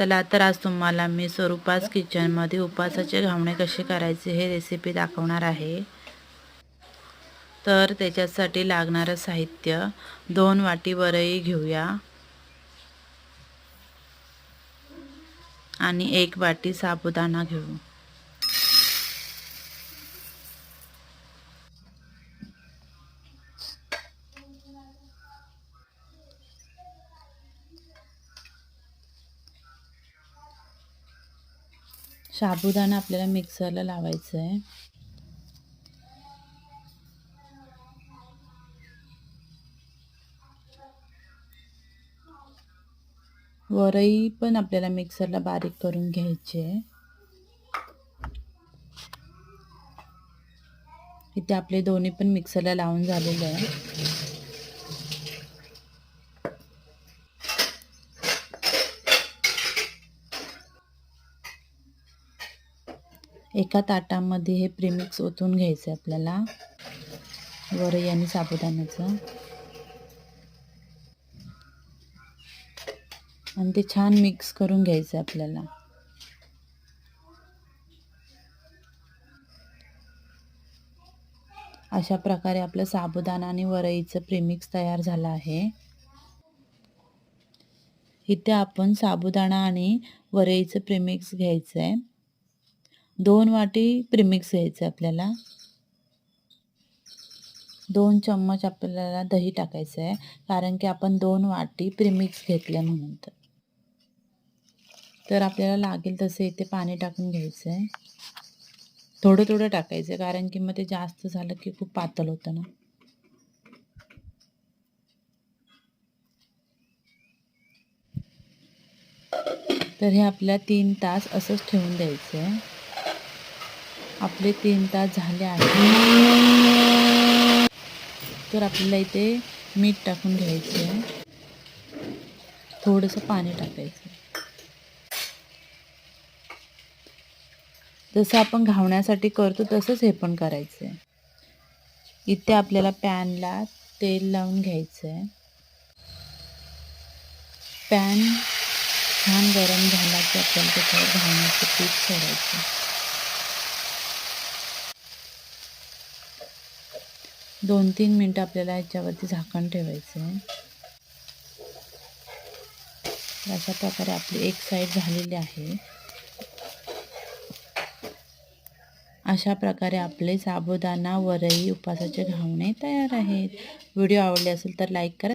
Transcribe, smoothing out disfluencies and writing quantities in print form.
चला तर आज तुम्हाला मी स्वरूपास किचनमध्ये उपवासाचे घावणे कसे करायचे हे रेसिपी दाखवणार आहे। तर त्याच्यासाठी लागणारे साहित्य 2 वाटी वरई घेऊया आणि 1 वाटी साबुदाणा घेऊ। साबुदाणा आपल्याला मिक्सरला लावायचा आहे। वरई पण आपल्याला मिक्सरला बारीक करून घ्यायची आहे। इथे आपले दोन्ही पण मिक्सरला लावून झालेले आहे। एका ताटामध्ये हे प्रीमिक्स ओतून घ्यायचं आपल्याला, वरई आणि साबुदाण्याचं, आणि ते छान मिक्स करून घ्यायचं आपल्याला। अशा प्रकारे आपलं साबुदाणा आणि वरईचं प्रीमिक्स तयार झालं आहे। इथे आपण साबुदाणा आणि वरईचं प्रीमिक्स घ्यायचं आहे। 2 वाटी प्रीमिक्स घ्यायचं आपल्याला। 2 चम्मच आपल्याला दही टाकायचं आहे, कारण की आपण 2 वाटी प्रीमिक्स घेतले म्हणून। तर आपल्याला लागेल तसे इथे पाणी टाकून घ्यायचं आहे। थोडं थोडं टाकायचं, कारण की मग ते जास्त झालं की खूप पातळ होतं ना। तर हे आपल्याला 3 तास असंच ठेवून द्यायचं आहे। आपले 3 तास झाले आहेत। तर आपल्याला इथे मीठ टाकून घ्यायचं आहे, थोडंसं पाणी टाकायचं। जसं आपण घावण्यासाठी करतो तसंच हे पण करायचं आहे। इथे आपल्याला पॅनला तेल लावून घ्यायचं आहे। पॅन छान गरम झाला की आपल्याला त्याच्यावर घावण्याचं पीठ सोडायचं। 2-3 मिनिटं आपल्याला याच्यावरती झाकण ठेवायचं आहे। अशा प्रकारे आपली एक साईड झालेली आहे। अशा प्रकारे आपले साबुदाणा वरई उपवासाचे घावणे तयार आहेत। व्हिडिओ आवडले असेल तर लाईक करा।